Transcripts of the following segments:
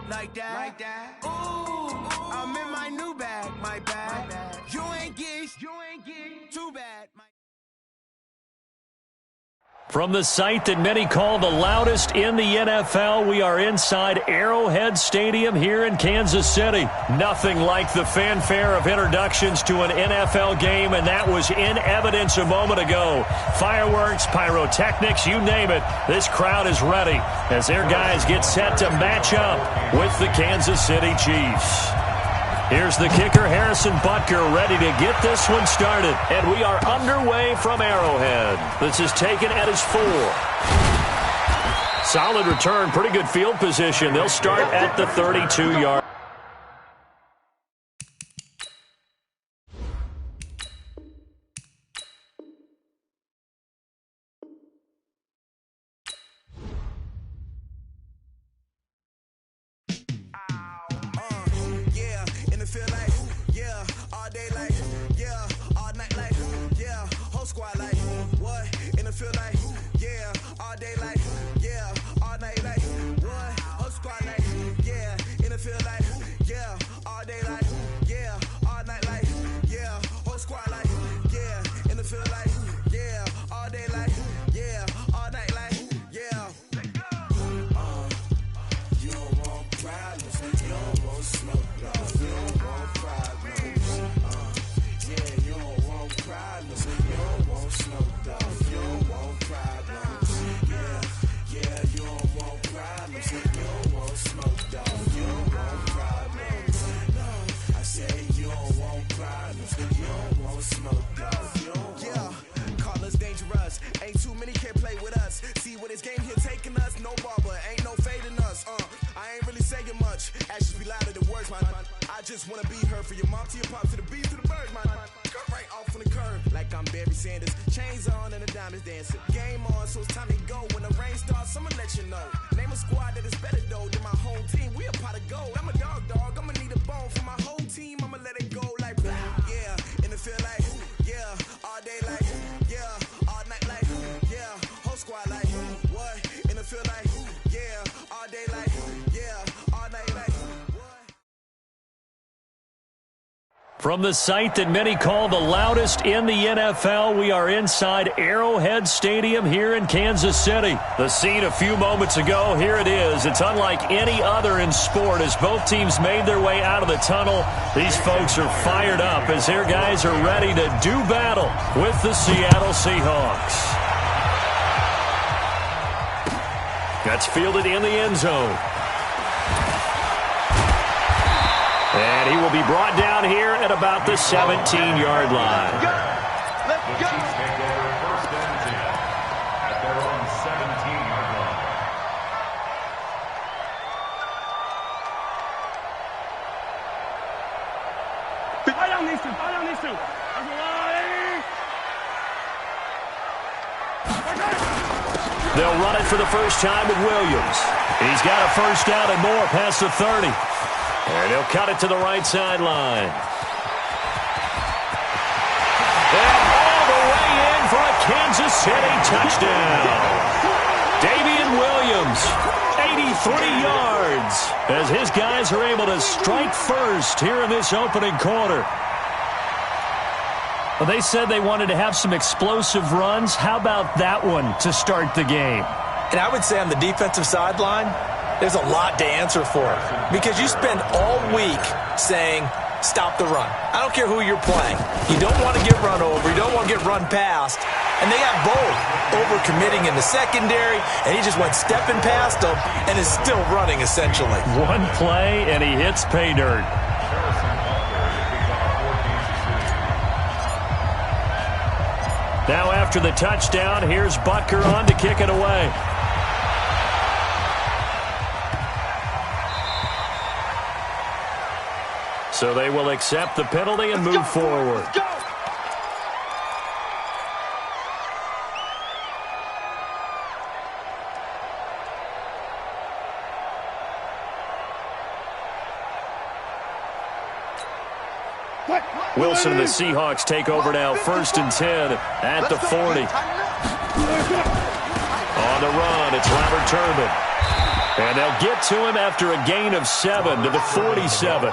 like that. Ooh, I'm in my new bag, my bad. You ain't get too bad. From the site that many call the loudest in the NFL, we are inside Arrowhead Stadium here in Kansas City. Nothing like the fanfare of introductions to an NFL game, and that was in evidence a moment ago. Fireworks, pyrotechnics, you name it. This crowd is ready as their guys get set to match up with the Kansas City Chiefs. Here's the kicker, Harrison Butker, ready to get this one started. And we are underway from Arrowhead. This is taken at his 4. Solid return, pretty good field position. They'll start at the 32-yard. From the site that many call the loudest in the NFL, we are inside Arrowhead Stadium here in Kansas City. The scene a few moments ago, here it is. It's unlike any other in sport as both teams made their way out of the tunnel. These folks are fired up as their guys are ready to do battle with the Seattle Seahawks. That's fielded in the end zone. And he will be brought down here at about the 17-yard line. Let's go. Take over first and 10 at their own 17-yard line. They'll run it for the first time with Williams. He's got a first down and more past the 30. And he'll cut it to the right sideline. And all the way in for a Kansas City touchdown. Damian Williams, 83 yards, as his guys are able to strike first here in this opening quarter. Well, they said they wanted to have some explosive runs. How about that one to start the game? And I would say on the defensive sideline, there's a lot to answer for because you spend all week saying, stop the run. I don't care who you're playing. You don't want to get run over. You don't want to get run past. And they got both over-committing in the secondary, and he just went stepping past them and is still running, essentially. One play, and he hits pay dirt. Now after the touchdown, here's Butker on to kick it away. So they will accept the penalty and move forward. Wilson and the Seahawks take over now, 1st and 10 at the 40. On the run, it's Robert Turbin. And they'll get to him after a gain of 7 to the 47.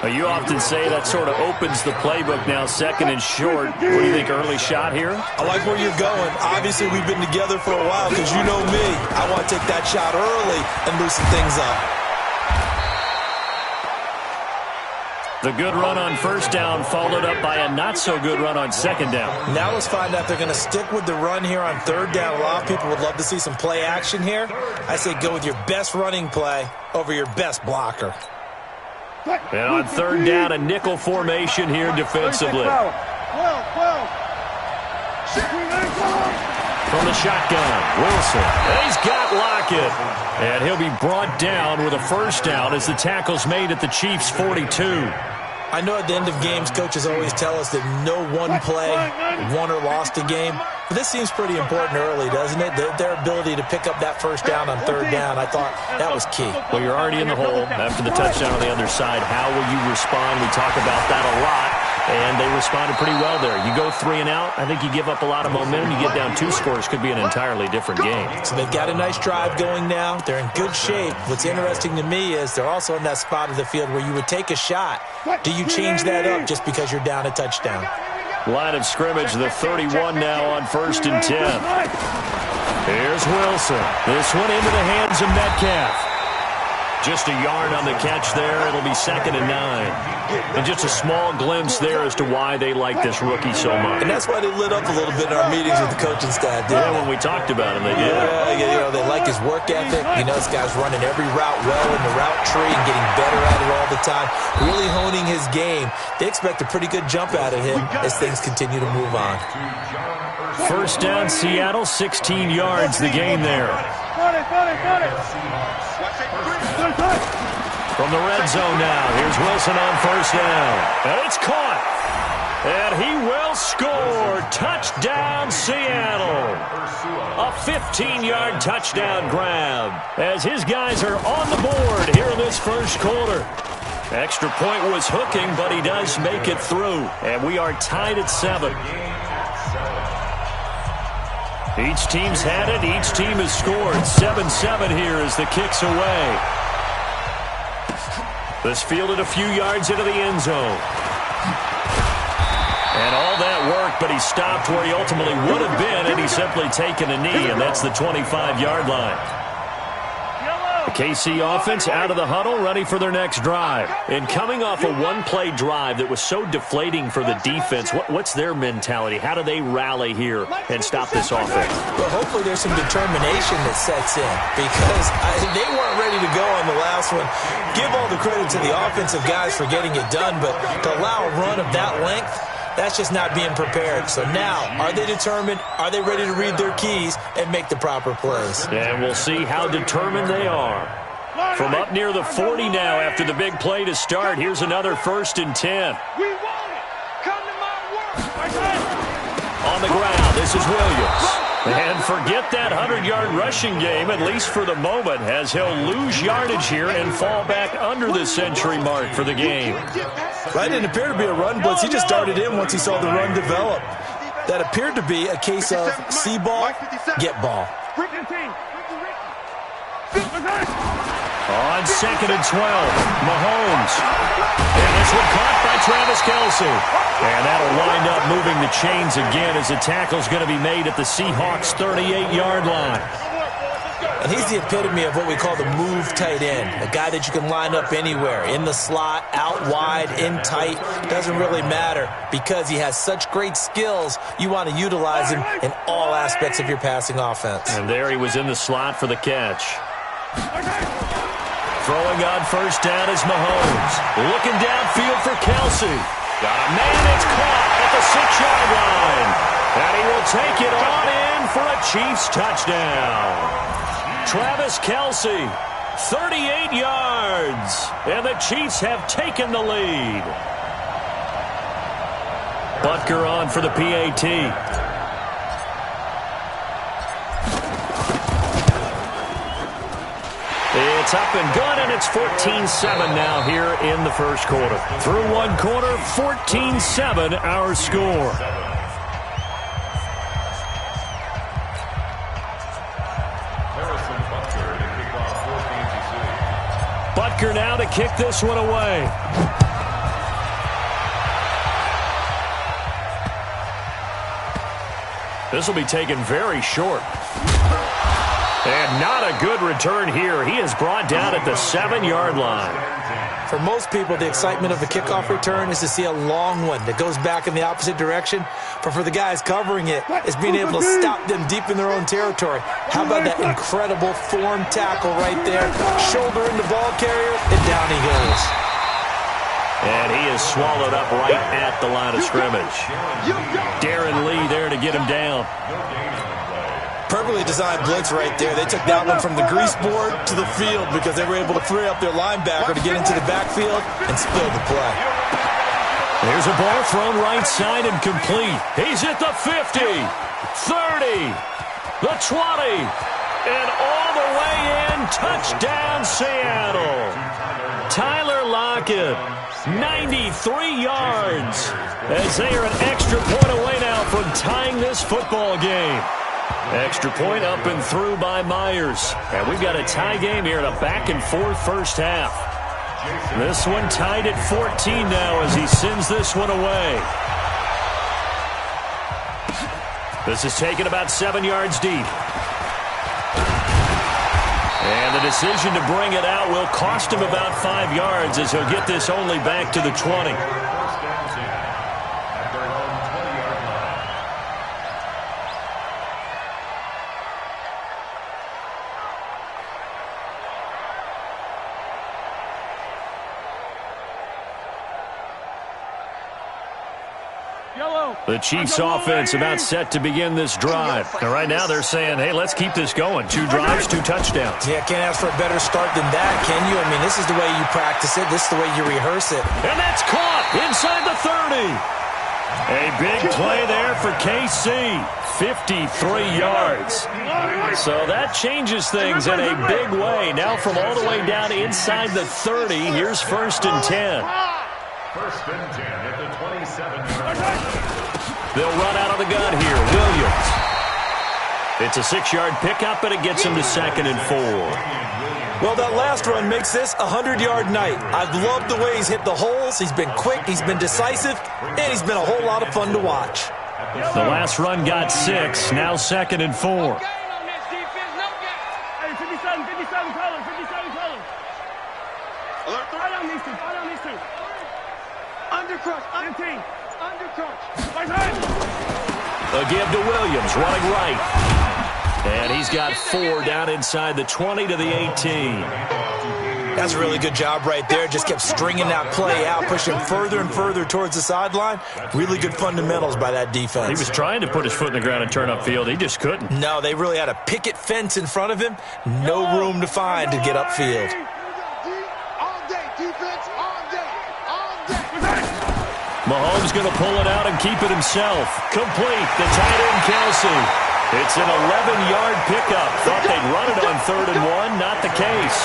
You often say that sort of opens the playbook now, second and short. What do you think, early shot here? I like where you're going. Obviously, we've been together for a while because you know me. I want to take that shot early and loosen things up. The good run on first down followed up by a not-so-good run on second down. Now let's find out if they're going to stick with the run here on third down. A lot of people would love to see some play action here. I say go with your best running play over your best blocker. And on third down, a nickel formation here defensively. From the shotgun, Wilson. And he's got Lockett. And he'll be brought down with a first down as the tackle's made at the Chiefs' 42. I know at the end of games, coaches always tell us that no one play won or lost a game. But this seems pretty important early, doesn't it? Their ability to pick up that first down on third down, I thought that was key. Well, you're already in the hole after the touchdown on the other side. How will you respond? We talk about that a lot, and they responded pretty well there. You go 3 and out, I think you give up a lot of momentum. You get down 2 scores, could be an entirely different game. So they've got a nice drive going now. They're in good shape. What's interesting to me is they're also in that spot of the field where you would take a shot. Do you change that up just because you're down a touchdown? Line of scrimmage, the 31 now on 1st and 10. Here's Wilson. This one into the hands of Metcalf. Just a yard on the catch there. It'll be 2nd and 9. And just a small glimpse there as to why they like this rookie so much. And that's why they lit up a little bit in our meetings with the coaching staff. Yeah, when we talked about him, they did. Yeah, you know, they like his work ethic. You know, this guy's running every route well in the route tree and getting better at it all the time. Really honing his game. They expect a pretty good jump out of him as things continue to move on. First down, Seattle, 16 yards, the gain there. From the red zone now, here's Wilson on first down. And it's caught. And he will score. Touchdown, Seattle. A 15-yard touchdown grab as his guys are on the board here in this first quarter. Extra point was hooking, but he does make it through. And we are tied at 7. Each team's had it. Each team has scored. 7-7 here as the kick's away. This fielded a few yards into the end zone. And all that work, but he stopped where he ultimately would have been had he simply taken a knee, and that's the 25-yard line. The KC offense out of the huddle, ready for their next drive. And coming off a one-play drive that was so deflating for the defense, what's their mentality? How do they rally here and stop this offense? Well, hopefully there's some determination that sets in because they weren't ready to go on the last one. Give all the credit to the offensive guys for getting it done, but to allow a run of that length, that's just not being prepared. So now, are they determined? Are they ready to read their keys and make the proper plays? And we'll see how determined they are. From up near the 40 now after the big play to start, here's another 1st and 10. We want it. Come to my work. On the ground, this is Williams. And forget that 100-yard rushing game, at least for the moment, as he'll lose yardage here and fall back under the century mark for the game. Right, didn't appear to be a run blitz. He just darted in once he saw the run develop. That appeared to be a case of see ball, get ball. On 2nd and 12, Mahomes. And this one caught by Travis Kelce. And that'll wind up moving the chains again as the tackle's going to be made at the Seahawks' 38-yard line. And he's the epitome of what we call the move tight end. A guy that you can line up anywhere, in the slot, out wide, in tight. Doesn't really matter because he has such great skills. You want to utilize him in all aspects of your passing offense. And there he was in the slot for the catch. Throwing on first down is Mahomes. Looking downfield for Kelce. Got a man, it's caught at the 6-yard line. And he will take it on in for a Chiefs touchdown. Travis Kelce, 38 yards. And the Chiefs have taken the lead. Butker on for the PAT. It's up and good, and it's 14-7 now here in the first quarter. Through one quarter, 14-7 our score. Butker now to kick this one away. This will be taken very short. And not a good return here. He is brought down at the 7-yard line. For most people, the excitement of a kickoff return is to see a long one that goes back in the opposite direction. But for the guys covering it, it's being able to stop them deep in their own territory. How about that incredible form tackle right there? Shoulder in the ball carrier, and down he goes. And he is swallowed up right at the line of scrimmage. Darren Lee there to get him down. Perfectly designed blitz right there. They took that one from the grease board to the field because they were able to free up their linebacker to get into the backfield and spill the play. Here's a ball thrown right side and complete. He's at the 50, 30, the 20, and all the way in. Touchdown, Seattle. Tyler Lockett, 93 yards, as they are an extra point away now from tying this football game. Extra point up and through by Myers. And we've got a tie game here in a back-and-forth first half. This one tied at 14 now as he sends this one away. This is taken about 7 yards deep. And the decision to bring it out will cost him about 5 yards as he'll get this only back to the 20. The Chiefs offense about set to begin this drive. And right now they're saying, hey, let's keep this going. 2 drives, 2 touchdowns. Yeah, can't ask for a better start than that, can you? I mean, this is the way you practice it. This is the way you rehearse it. And that's caught inside the 30. A big play there for KC. 53 yards. So that changes things in a big way. Now from all the way down inside the 30, here's 1st and 10. 1st and 10 at the 27-yard line. They'll run out of the gun here. Williams. It's a 6-yard pickup, and it gets him to 2nd and 4. Well, that last run makes this a 100-yard night. I've loved the way he's hit the holes. He's been quick, he's been decisive, and he's been a whole lot of fun to watch. The last run got 6, now 2nd and 4. A give to Williams, running right. And he's got 4 down inside the 20 to the 18. That's a really good job right there. Just kept stringing that play out, pushing further and further towards the sideline. Really good fundamentals by that defense. He was trying to put his foot in the ground and turn upfield. He just couldn't. No, they really had a picket fence in front of him. No room to find to get upfield. Mahomes going to pull it out and keep it himself. Complete. The tight end, Kelsey. It's an 11-yard pickup. Thought they'd run it on 3rd and 1. Not the case.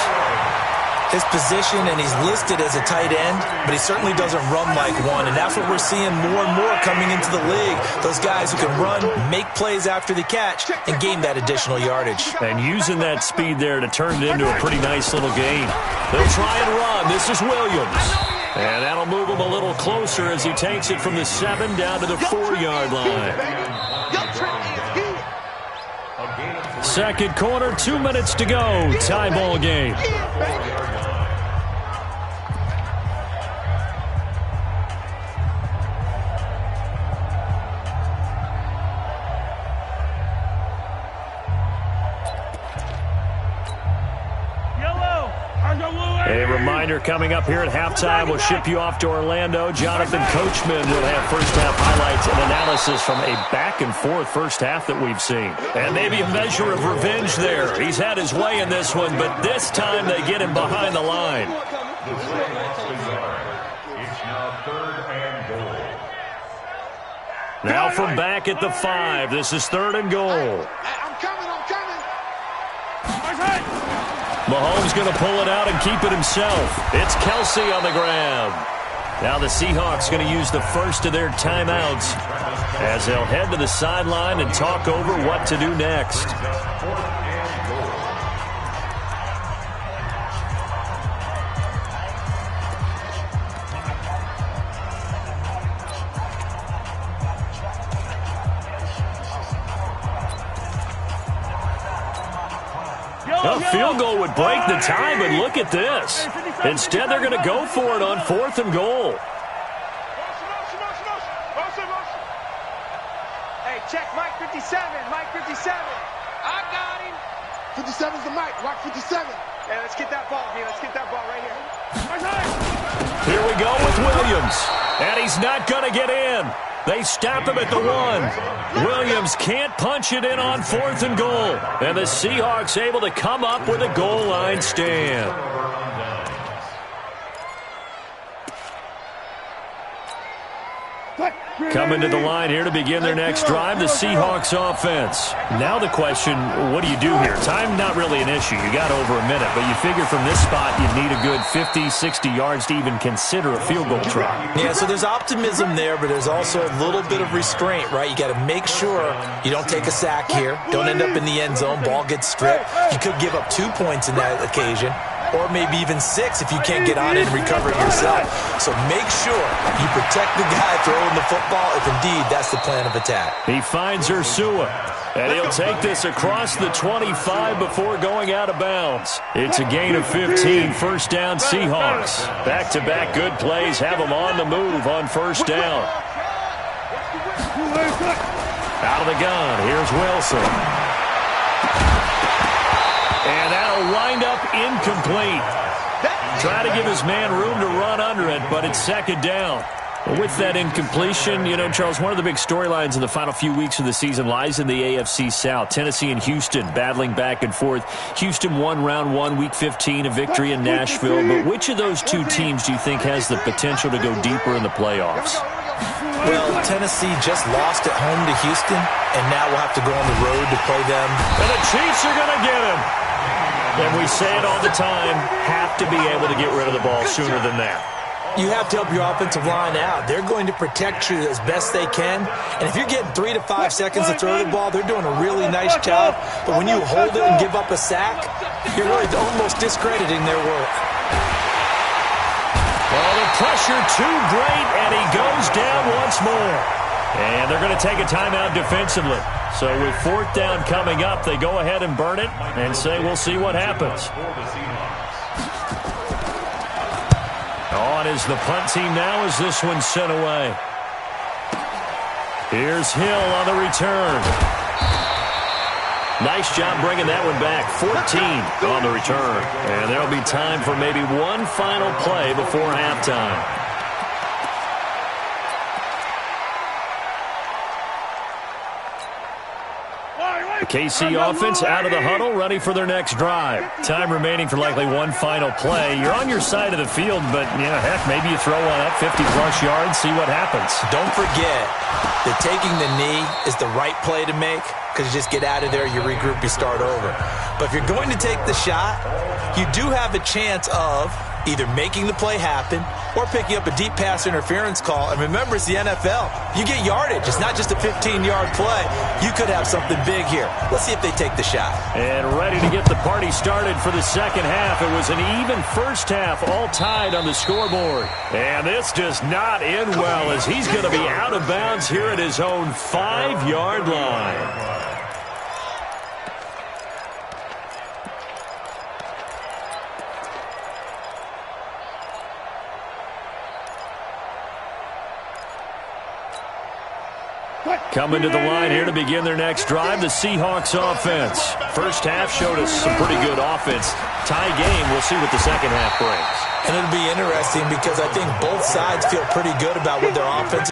His position, and he's listed as a tight end, but he certainly doesn't run like one, and that's what we're seeing more and more coming into the league. Those guys who can run, make plays after the catch, and gain that additional yardage. And using that speed there to turn it into a pretty nice little game. They'll try and run. This is Williams. And that'll move him a little closer as he takes it from the 7 down to the 4-yard line. 2nd quarter, 2 minutes to go. Tie ball game. A reminder coming up here at halftime. We'll ship you off to Orlando. Jonathan Coachman will have first-half highlights and analysis from a back-and-forth first half that we've seen. And maybe a measure of revenge there. He's had his way in this one, but this time they get him behind the line. It's now 3rd and goal. Now from back at the 5, this is 3rd and goal. I'm coming. Mahomes going to pull it out and keep it himself. It's Kelsey on the grab. Now the Seahawks going to use the first of their timeouts as they'll head to the sideline and talk over what to do next. a field goal would break the tie, but look at this. Instead, they're going to go for it on 4th and goal. Hey, check Mike 57. Mike 57. I got him. 57's the Mike. Mike 57. Hey, let's get that ball here. Let's get that ball right here. Here we go with Williams. And he's not going to get in. They stop him at the 1. Williams can't punch it in on 4th and goal. And the Seahawks able to come up with a goal line stand. Coming to the line here to begin their next drive, the Seahawks offense. Now the question, what do you do here? Time not really an issue. You got over a minute, but you figure from this spot you'd need a good 50, 60 yards to even consider a field goal try. Yeah, so there's optimism there, but there's also a little bit of restraint, right? You got to make sure you don't take a sack here. Don't end up in the end zone. Ball gets stripped. You could give up 2 points in that occasion, or maybe even 6 if you can't get on it and recover it yourself. So make sure you protect the guy throwing the football if indeed that's the plan of attack. He finds Ursua, and he'll take this across the 25 before going out of bounds. It's a gain of 15, first down Seahawks. Back-to-back good plays have them on the move on first down. Out of the gun, here's Wilson. And that'll wind up incomplete. Try to give his man room to run under it, but it's second down. With that incompletion, you know, Charles, one of the big storylines in the final few weeks of the season lies in the AFC South. Tennessee and Houston battling back and forth. Houston won round 1, week 15, a victory in Nashville. But which of those two teams do you think has the potential to go deeper in the playoffs? Well, Tennessee just lost at home to Houston, and now we'll have to go on the road to play them. And the Chiefs are going to get him. And we say it all the time, have to be able to get rid of the ball sooner than that. You have to help your offensive line out. They're going to protect you as best they can. And if you're getting 3 to 5 seconds to throw the ball, they're doing a really nice job. But when you hold it and give up a sack, you're really almost discrediting their work. Well, the pressure too great, and he goes down once more. And they're going to take a timeout defensively. So with 4th down coming up, they go ahead and burn it and say we'll see what happens. On is the punt team now as this one's sent away. Here's Hill on the return. Nice job bringing that one back. 14 on the return. And there'll be time for maybe one final play before halftime. The KC offense out of the huddle, ready for their next drive. Time remaining for likely one final play. You're on your side of the field, but, heck, maybe you throw one up 50-plus yards, see what happens. Don't forget that taking the knee is the right play to make, because you just get out of there, you regroup, you start over. But if you're going to take the shot, you do have a chance of either making the play happen or picking up a deep pass interference call. And remember, it's the NFL. You get yardage. It's not just a 15-yard play. You could have something big here. Let's see if they take the shot. And ready to get the party started for the second half. It was an even first half, all tied on the scoreboard. And this does not end well as he's going to be out of bounds here at his own 5-yard line. Coming to the line here to begin their next drive, the Seahawks offense. First half showed us some pretty good offense. Tie game, we'll see what the second half brings. And it'll be interesting because I think both sides feel pretty good about what their offense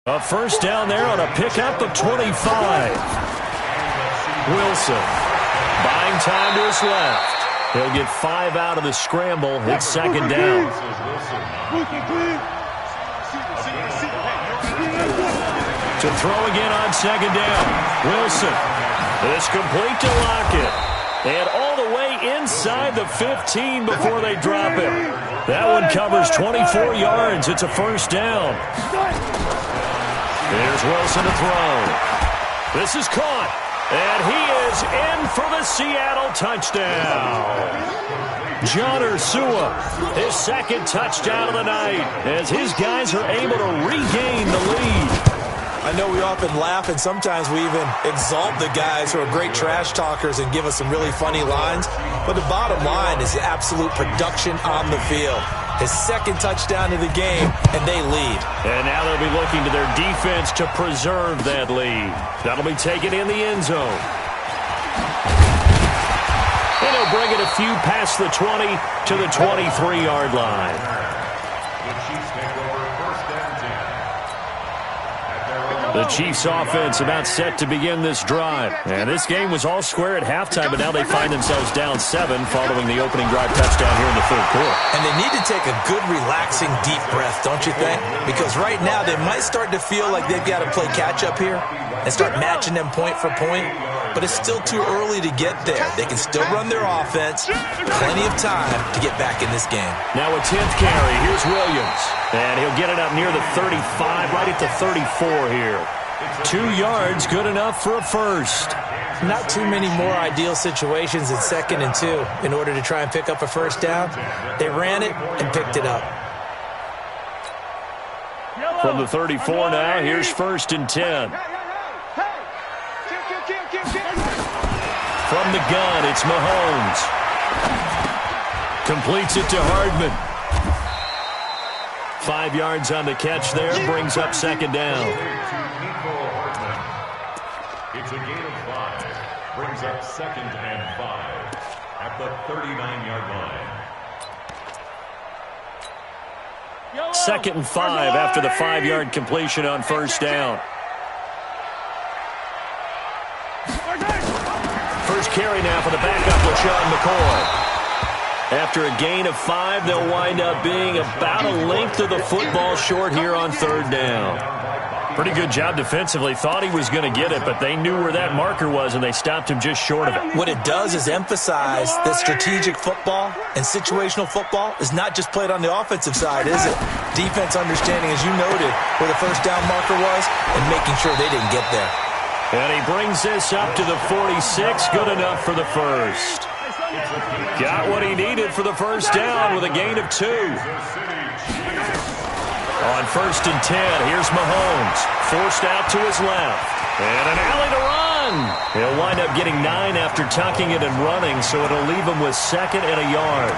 A first down there on a pickup of 25. Wilson buying time to his left. He'll get 5 out of the scramble. It's second down. To throw again on second down. Wilson. It's complete to Lockett. And all the way inside the 15 before they drop him. That one covers 24 yards. It's a first down. Here's Wilson to throw. This is caught. And he is in for the Seattle touchdown. John Ursua, his second touchdown of the night, as his guys are able to regain the lead. I know we often laugh, and sometimes we even exalt the guys who are great trash talkers and give us some really funny lines. But the bottom line is the absolute production on the field. His second touchdown of the game, and they lead. And now they'll be looking to their defense to preserve that lead. That'll be taken in the end zone. And he'll bring it a few past the 20 to the 23-yard line. The Chiefs offense about set to begin this drive. And this game was all square at halftime, but now they find themselves down 7 following the opening drive touchdown here in the third quarter. And they need to take a good, relaxing, deep breath, don't you think? Because right now they might start to feel like they've got to play catch-up here and start matching them point for point. But it's still too early to get there. They can still run their offense. Plenty of time to get back in this game. Now a 10th carry. Here's Williams. And he'll get it up near the 35, right at the 34 here. 2 yards, good enough for a first. Not too many more ideal situations in 2nd and 2 in order to try and pick up a first down. They ran it and picked it up. From the 34 now, here's 1st and 10. From the gun, it's Mahomes. Completes it to Hardman. 5 yards on the catch there, brings up second down. It's a gain of 5. Brings up 2nd and 5 at the 39-yard line. 2nd and 5 after the 5-yard completion on first down. First carry now for the backup, LaShawn McCoy. After a gain of 5, they'll wind up being about a length of the football short here on third down. Pretty good job defensively. Thought he was going to get it, but they knew where that marker was, and they stopped him just short of it. What it does is emphasize that strategic football and situational football is not just played on the offensive side, is it? Defense understanding, as you noted, where the first down marker was and making sure they didn't get there. And he brings this up to the 46. Good enough for the first. Got what he needed for the first down with a gain of 2. On 1st and 10, here's Mahomes. Forced out to his left. And an alley to run. He'll wind up getting 9 after tucking it and running, so it'll leave him with 2nd and a yard.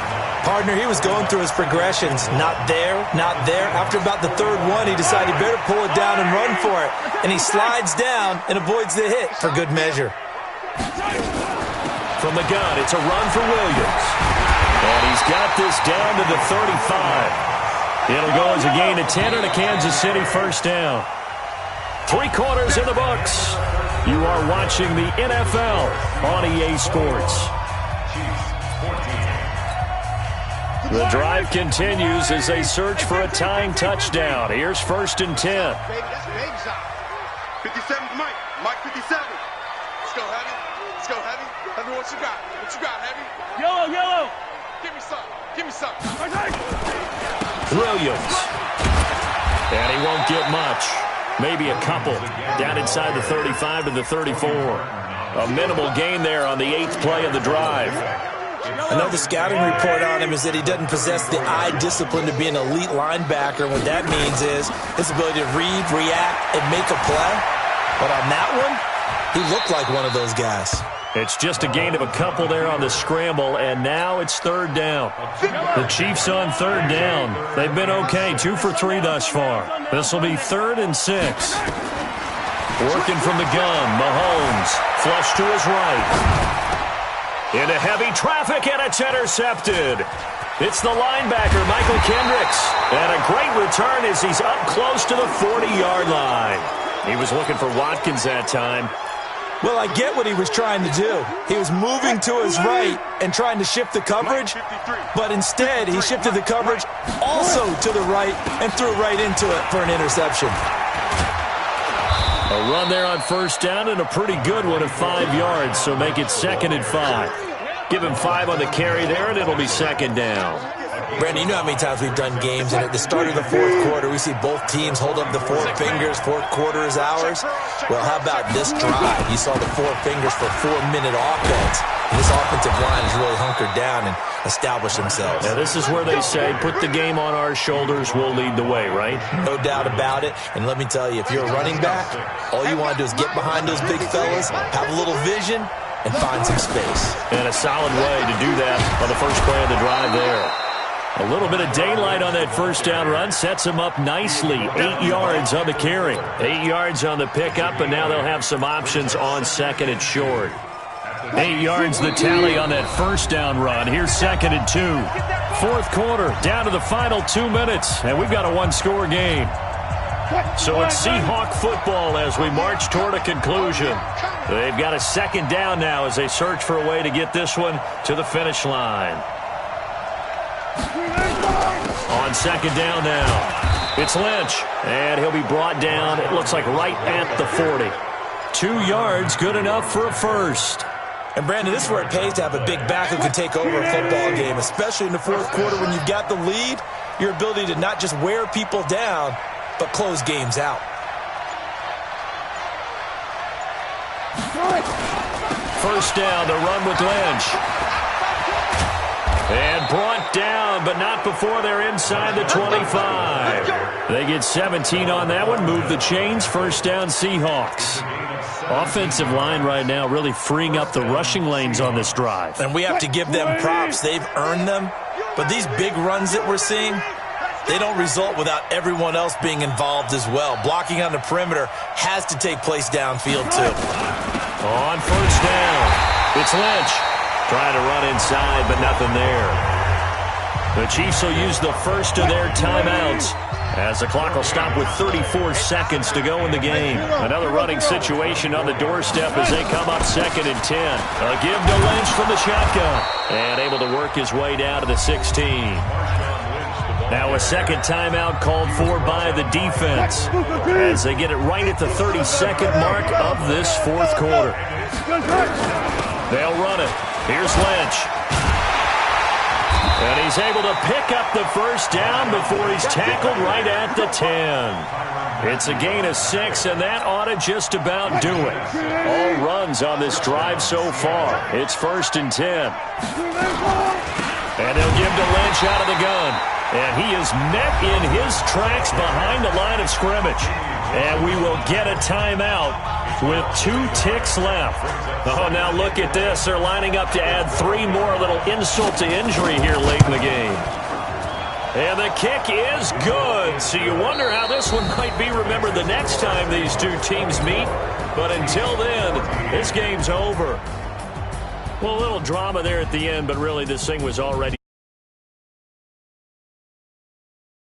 Partner, he was going through his progressions. Not there, not there. After about the 3rd one, he decided he better pull it down and run for it. And he slides down and avoids the hit for good measure. From the gun, it's a run for Williams. And he's got this down to the 35. It'll go as a gain of 10 and a Kansas City first down. 3 quarters in the books. You are watching the NFL on EA Sports. The drive continues as they search for a tying touchdown. Here's 1st and 10. 57's Mike. Mike 57. Let's go, Heavy. Let's go, Heavy. Heavy, what you got? What you got, Heavy? Yellow, yellow. Give me some. Give me some. Williams. And he won't get much. Maybe a couple. Down inside the 35 to the 34. A minimal gain there on the 8th play of the drive. Another scouting report on him is that he doesn't possess the eye discipline to be an elite linebacker. And what that means is his ability to read, react, and make a play. But on that one, he looked like one of those guys. It's just a gain of a couple there on the scramble, and now it's 3rd down. The Chiefs on 3rd down. They've been okay, 2 for 3 thus far. This will be 3rd and 6. Working from the gun, Mahomes, flush to his right. Into heavy traffic, and it's intercepted. It's the linebacker, Michael Kendricks. And a great return as he's up close to the 40-yard line. He was looking for Watkins that time. Well, I get what he was trying to do. He was moving to his right and trying to shift the coverage, but instead he shifted the coverage also to the right and threw right into it for an interception. A run there on first down and a pretty good one at 5 yards, so make it 2nd and 5. Give him 5 on the carry there, and it'll be 2nd down. Brandon, you know how many times we've done games, and at the start of the fourth quarter, we see both teams hold up the 4 fingers, fourth quarter is ours. Well, how about this drive? You saw the 4 fingers for 4-minute offense. And this offensive line has really hunkered down and established themselves. Now, this is where they say, put the game on our shoulders, we'll lead the way, right? No doubt about it. And let me tell you, if you're a running back, all you want to do is get behind those big fellas, have a little vision, and find some space. And a solid way to do that on the first play of the drive there. A little bit of daylight on that first down run sets him up nicely. 8 yards on the carry. 8 yards on the pickup, and now they'll have some options on 2nd and short. 8 yards the tally on that first down run. Here's 2nd and 2. Fourth quarter, down to the final 2 minutes, and we've got a one-score game. So it's Seahawk football as we march toward a conclusion. They've got a 2nd down now as they search for a way to get this one to the finish line. On 2nd down now, it's Lynch, and he'll be brought down, it looks like right at the 40. 2 yards, good enough for a first. And, Brandon, this is where it pays to have a big back who can take over a football game, especially in the fourth quarter when you've got the lead, your ability to not just wear people down, but close games out. First down, the run with Lynch. And brought down, but not before they're inside the 25. They get 17 on that one, move the chains, first down Seahawks. Offensive line right now really freeing up the rushing lanes on this drive. And we have to give them props. They've earned them. But these big runs that we're seeing, they don't result without everyone else being involved as well. Blocking on the perimeter has to take place downfield too. On first down, it's Lynch. Trying to run inside, but nothing there. The Chiefs will use the first of their timeouts as the clock will stop with 34 seconds to go in the game. Another running situation on the doorstep as they come up 2nd and 10. A give to Lynch from the shotgun. And able to work his way down to the 16. Now a 2nd timeout called for by the defense as they get it right at the 32nd mark of this fourth quarter. They'll run it. Here's Lynch. And he's able to pick up the first down before he's tackled right at the 10. It's a gain of 6, and that ought to just about do it. All runs on this drive so far. It's 1st and 10. And they'll give to Lynch out of the gun. And he is met in his tracks behind the line of scrimmage. And we will get a timeout with 2 ticks left. Oh, now look at this. They're lining up to add 3 more, a little insult to injury here late in the game. And the kick is good. So you wonder how this one might be remembered the next time these two teams meet. But until then, this game's over. Well, a little drama there at the end, but really this thing was already